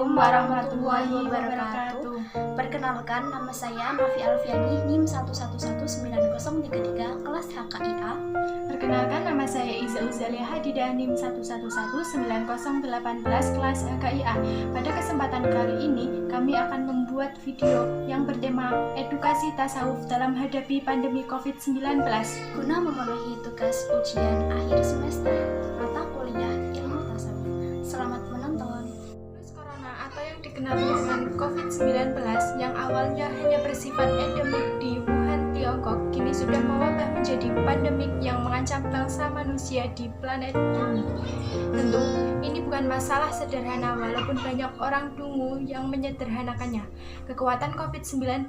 Assalamualaikum warahmatullahi wabarakatuh. Perkenalkan, nama saya Novi Alfiani, NIM 1119033, kelas HKIA. Perkenalkan, nama saya Iza Uzalia Hadidah, NIM 1119018, kelas HKIA. Pada kesempatan kali ini, kami akan membuat video yang bertema edukasi tasawuf dalam menghadapi pandemi COVID-19. Guna memenuhi tugas ujian akhir semester mata kuliah ilmu tasawuf. Selamat menonton. Virus corona atau yang dikenal dengan COVID-19 yang awalnya hanya bersifat endemik di Wuhan, Tiongkok, kini sudah mewabah menjadi pandemik yang mengancam bangsa manusia di planet bumi. Tentu, ini bukan masalah sederhana walaupun banyak orang dungu yang menyederhanakannya. Kekuatan COVID-19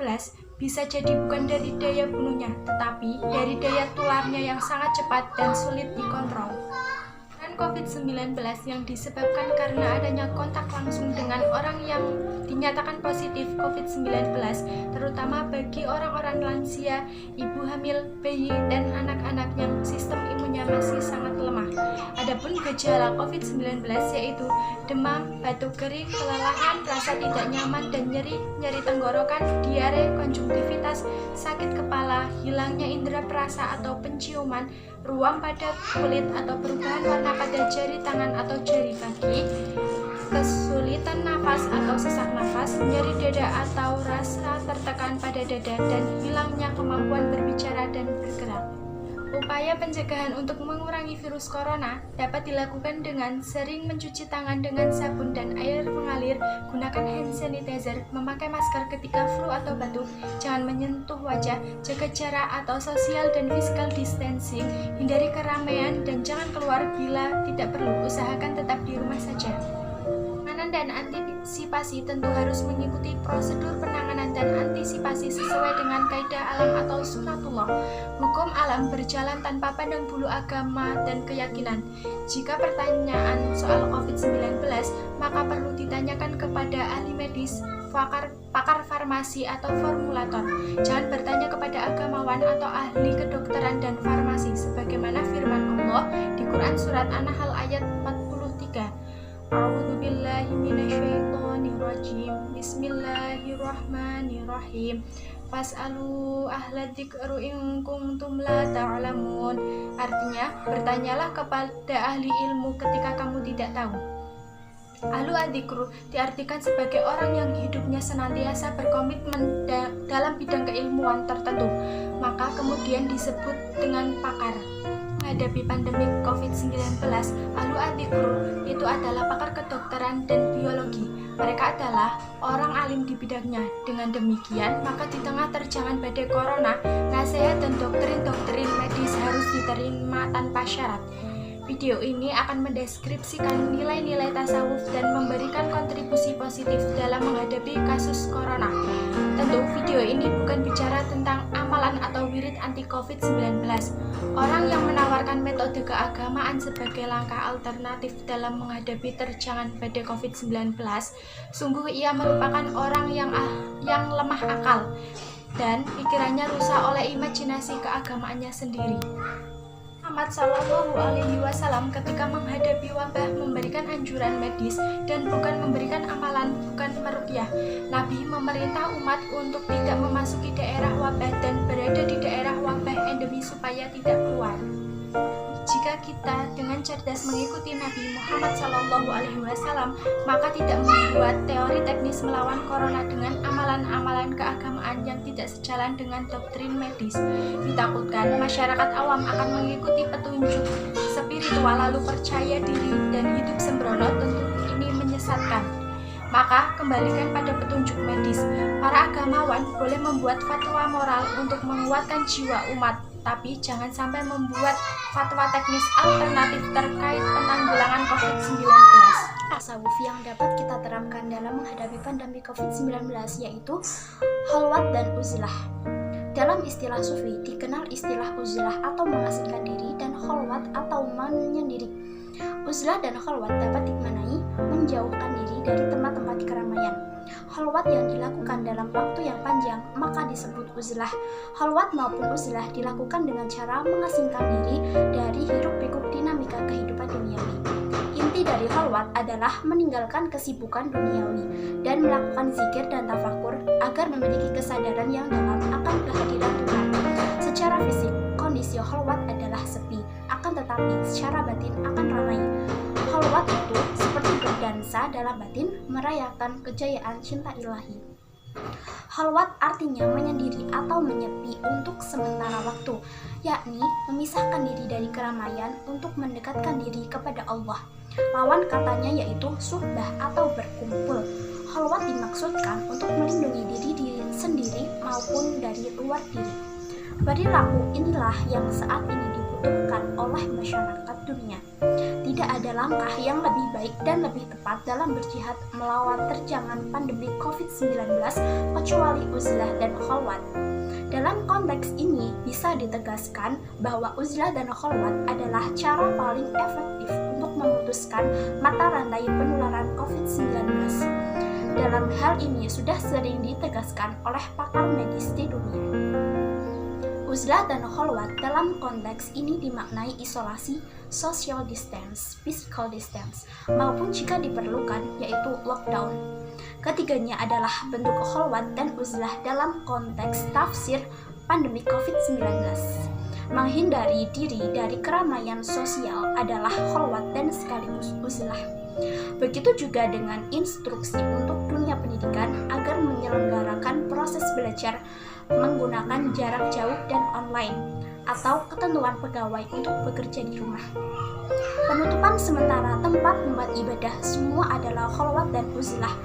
bisa jadi bukan dari daya bunuhnya, tetapi dari daya tularnya yang sangat cepat dan sulit dikontrol. COVID-19 yang disebabkan karena adanya kontak langsung dengan orang yang dinyatakan positif COVID-19, terutama bagi orang-orang lansia, ibu hamil, bayi, dan anak-anak yang sistem imunnya masih sangat lemah. Adapun gejala COVID-19 yaitu demam, batuk kering, kelelahan, rasa tidak nyaman dan nyeri tenggorokan, diare, konjungtivitas, sakit kepala, hilangnya indera perasa atau penciuman, ruam pada kulit atau perubahan warna pada jari tangan atau jari kaki, kesulitan nafas atau sesak nafas, nyeri dada atau rasa tertekan pada dada, dan hilangnya kemampuan berbicara dan bergerak. Upaya pencegahan untuk mengurangi virus corona dapat dilakukan dengan sering mencuci tangan dengan sabun dan air mengalir, gunakan hand sanitizer, memakai masker ketika flu atau batuk, jangan menyentuh wajah, jaga jarak atau social dan physical distancing, hindari keramaian dan jangan keluar bila tidak perlu, usahakan tetap di rumah saja. Penanganan dan antisipasi tentu harus mengikuti prosedur penanganan dan antisipasi sesuai dengan kaidah alam atau sunatullah. Hukum alam berjalan tanpa pandang bulu agama dan keyakinan. Jika pertanyaan soal COVID-19, maka perlu ditanyakan kepada ahli medis, pakar farmasi atau formulator. Jangan bertanya kepada agamawan atau ahli kedokteran dan farmasi, sebagaimana firman Allah di Quran Surat An-Nahl ayat 43. A'udzubillahi minasyaitonirrajim. Bismillahirrahmanirrahim. Fas'alu ahla dzikri in kuntum la ta'lamun. Artinya, bertanyalah kepada ahli ilmu ketika kamu tidak tahu. Ahlu adzikru diartikan sebagai orang yang hidupnya senantiasa berkomitmen dalam bidang keilmuan tertentu, maka kemudian disebut dengan pakar. Menghadapi pandemi COVID-19, ahlu adzikru itu adalah pakar kedokteran dan biologi. Mereka adalah orang alim di bidangnya. Dengan demikian, maka di tengah terjangan badai corona, nasihat dan doktrin-doktrin medis harus diterima tanpa syarat. Video ini akan mendeskripsikan nilai-nilai tasawuf dan memberikan kontribusi positif dalam menghadapi kasus corona. Tentu video ini bukan bicara tentang amalan atau wirid anti COVID-19. Orang yang menawarkan metode keagamaan sebagai langkah alternatif dalam menghadapi terjangan badai COVID-19, sungguh ia merupakan orang yang lemah akal dan pikirannya rusak oleh imajinasi keagamaannya sendiri. Muhammad Shallallahu Alaihi Wasallam ketika menghadapi wabah memberikan anjuran medis dan bukan memberikan amalan, bukan meruqyah. Nabi memerintah umat untuk tidak memasuki daerah wabah dan berada di daerah wabah endemi supaya tidak keluar. Jika kita dengan cerdas mengikuti Nabi Muhammad Shallallahu Alaihi Wasallam, maka tidak membuat teori teknis melawan corona dengan amalan-amalan keagamaan yang tidak sejalan dengan doktrin medis. Ditakutkan masyarakat awam akan mengikuti petunjuk spiritual lalu percaya diri dan hidup sembrono, tentu ini menyesatkan. Maka kembalikan pada petunjuk medis. Para agamawan boleh membuat fatwa moral untuk menguatkan jiwa umat, tapi jangan sampai membuat fatwa teknis alternatif terkait penanggulangan COVID-19. Tasawuf yang dapat kita terapkan dalam menghadapi pandemi COVID-19 yaitu khalwat dan uzlah. Dalam istilah sufi dikenal istilah uzlah atau mengasingkan diri dan khalwat atau menyendiri. Uzlah dan khalwat dapat dimaknai menjauhkan diri dari tempat-tempat keramaian. Khalwat yang dilakukan dalam waktu yang panjang maka disebut uzlah. Khalwat maupun uzlah dilakukan dengan cara mengasingkan diri dari hiruk-pikuk dinamika kehidupan duniawi. Inti Inti dari khalwat adalah meninggalkan kesibukan duniawi dan melakukan zikir dan tafakur agar memiliki kesadaran yang dalam akan kehadiran Tuhan. Secara fisik, kondisi khalwat adalah sepi, akan tetapi secara batin akan ramai. Khalwat itu seperti berdansa dalam batin merayakan kejayaan cinta ilahi. Khalwat artinya menyendiri atau menyepi untuk sementara waktu, yakni memisahkan diri dari keramaian untuk mendekatkan diri kepada Allah. Lawan katanya yaitu suhbah atau berkumpul. Khalwat dimaksudkan untuk melindungi diri sendiri maupun dari luar diri. Perilaku inilah yang saat ini dibutuhkan oleh masyarakat dunia. Tidak ada langkah yang lebih baik dan lebih tepat dalam berjihad melawan terjangan pandemi COVID-19 kecuali uzlah dan khalwat. Dalam konteks ini bisa ditegaskan bahwa uzlah dan khalwat adalah cara paling efektif untuk memutuskan mata rantai penularan COVID-19. Dalam hal ini sudah sering ditegaskan oleh pakar medis di dunia. Uzlah dan khalwat dalam konteks ini dimaknai isolasi, social distance, physical distance, maupun jika diperlukan yaitu lockdown. Ketiganya adalah bentuk khalwat dan uzlah dalam konteks tafsir pandemi COVID-19. Menghindari diri dari keramaian sosial adalah khalwat dan sekaligus uzlah. Begitu juga dengan instruksi untuk dunia pendidikan agar menyelenggarakan proses belajar menggunakan jarak jauh dan online, atau ketentuan pegawai untuk bekerja di rumah. Penutupan sementara tempat ibadah semua adalah khalwat dan uzlah.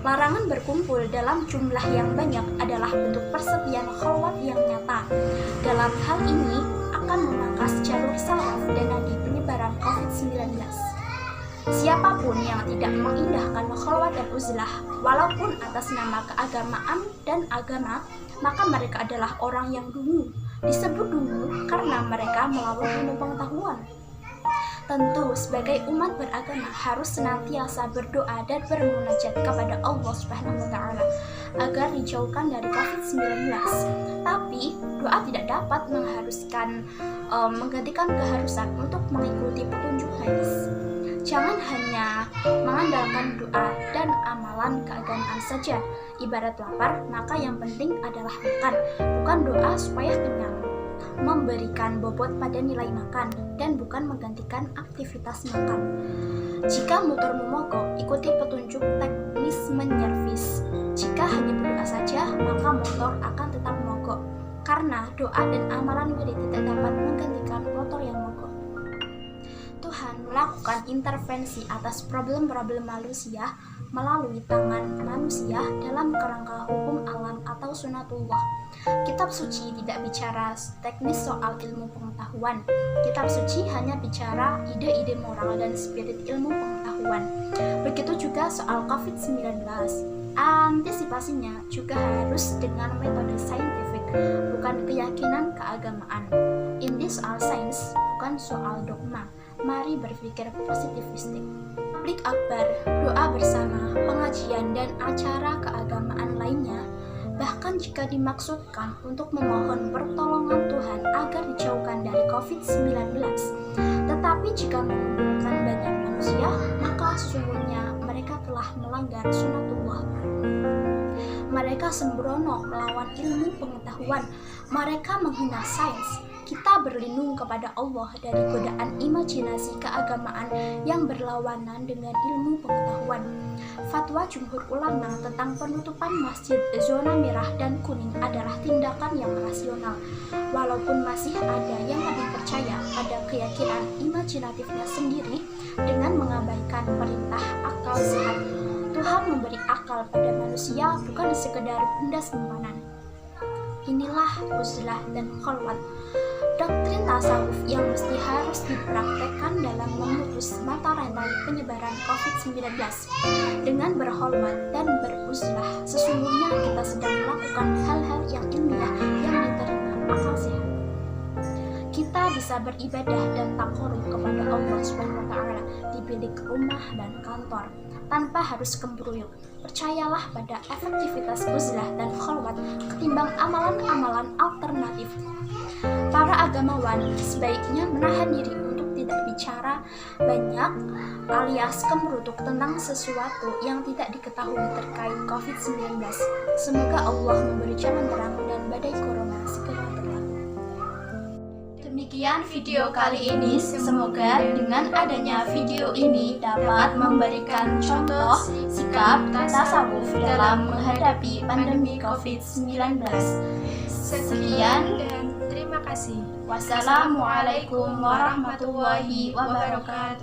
Larangan berkumpul dalam jumlah yang banyak adalah bentuk persepian khalwat yang nyata. Dalam hal ini akan memangkas jalur salaf dan nadi penyebaran COVID-19. Siapapun yang tidak mengindahkan khalwat dan uzlah, walaupun atas nama keagamaan dan agama, maka mereka adalah orang yang dungu. Disebut dungu karena mereka melawan ilmu pengetahuan. Tentu, sebagai umat beragama harus senantiasa berdoa dan bermunajat kepada Allah Subhanahu wa Ta'ala agar dijauhkan dari COVID-19. Tapi, doa tidak dapat menggantikan keharusan untuk mengikuti petunjuk hadis. Jangan hanya mengandalkan doa dan amalan keagamaan saja. Ibarat lapar, maka yang penting adalah makan, bukan doa supaya kenyang. Memberikan bobot pada nilai makan dan bukan menggantikan aktivitas makan. Jika motormu mogok, ikuti petunjuk teknis menyervis. Jika hanya berdoa saja, maka motor akan tetap mogok, karena doa dan amalan wirid tidak dapat menggantikan motor yang mogok. Tuhan melakukan intervensi atas problem-problem manusia melalui tangan manusia dalam kerangka hukum alam atau sunatullah. Kitab suci tidak bicara teknis soal ilmu pengetahuan. Kitab suci hanya bicara ide-ide moral dan spirit ilmu pengetahuan. Begitu juga soal COVID-19. Antisipasinya juga harus dengan metode saintifik, bukan keyakinan keagamaan. Ini soal sains, bukan soal dogma. Mari berpikir positivistik. Tabligh akbar, doa bersama, pengajian, dan acara keagamaan lainnya, bahkan jika dimaksudkan untuk memohon pertolongan Tuhan agar dijauhkan dari COVID-19. Tetapi jika mengumpulkan banyak manusia, maka sesungguhnya mereka telah melanggar sunatullah. Mereka sembrono melawan ilmu pengetahuan. Mereka menghina sains. Kita berlindung kepada Allah dari godaan imajinasi keagamaan yang berlawanan dengan ilmu pengetahuan. Fatwa jumhur ulama tentang penutupan masjid zona merah dan kuning adalah tindakan yang rasional. Walaupun masih ada yang lebih percaya pada keyakinan imajinatifnya sendiri dengan mengabaikan perintah akal sehat. Tuhan memberi akal pada manusia bukan sekedar benda simpanan. Inilah uzlah dan khalwat, doktrin tasawuf yang mesti harus dipraktekkan dalam memutus mata rantai penyebaran COVID-19. Dengan berkhalwat dan beruzlah, sesungguhnya kita sedang melakukan hal-hal yang ilmiah yang diterima akal sehat. Kita bisa beribadah dan takarrub kepada Allah Subhanahu wa Ta'ala di bilik rumah dan kantor tanpa harus kembruyuk. Percayalah pada efektivitas uzlah dan khalwat ketimbang amalan-amalan alternatif. Para agamawan sebaiknya menahan diri untuk tidak berbicara banyak alias kemerutuk tentang sesuatu yang tidak diketahui terkait COVID-19. Semoga Allah memberi jalan terang dan badai corona segera berlalu. Demikian video kali ini. Semoga dengan adanya video ini dapat memberikan contoh sikap tasawuf dalam menghadapi pandemi COVID-19. Sekian dan terima kasih. Wassalamualaikum warahmatullahi wabarakatuh.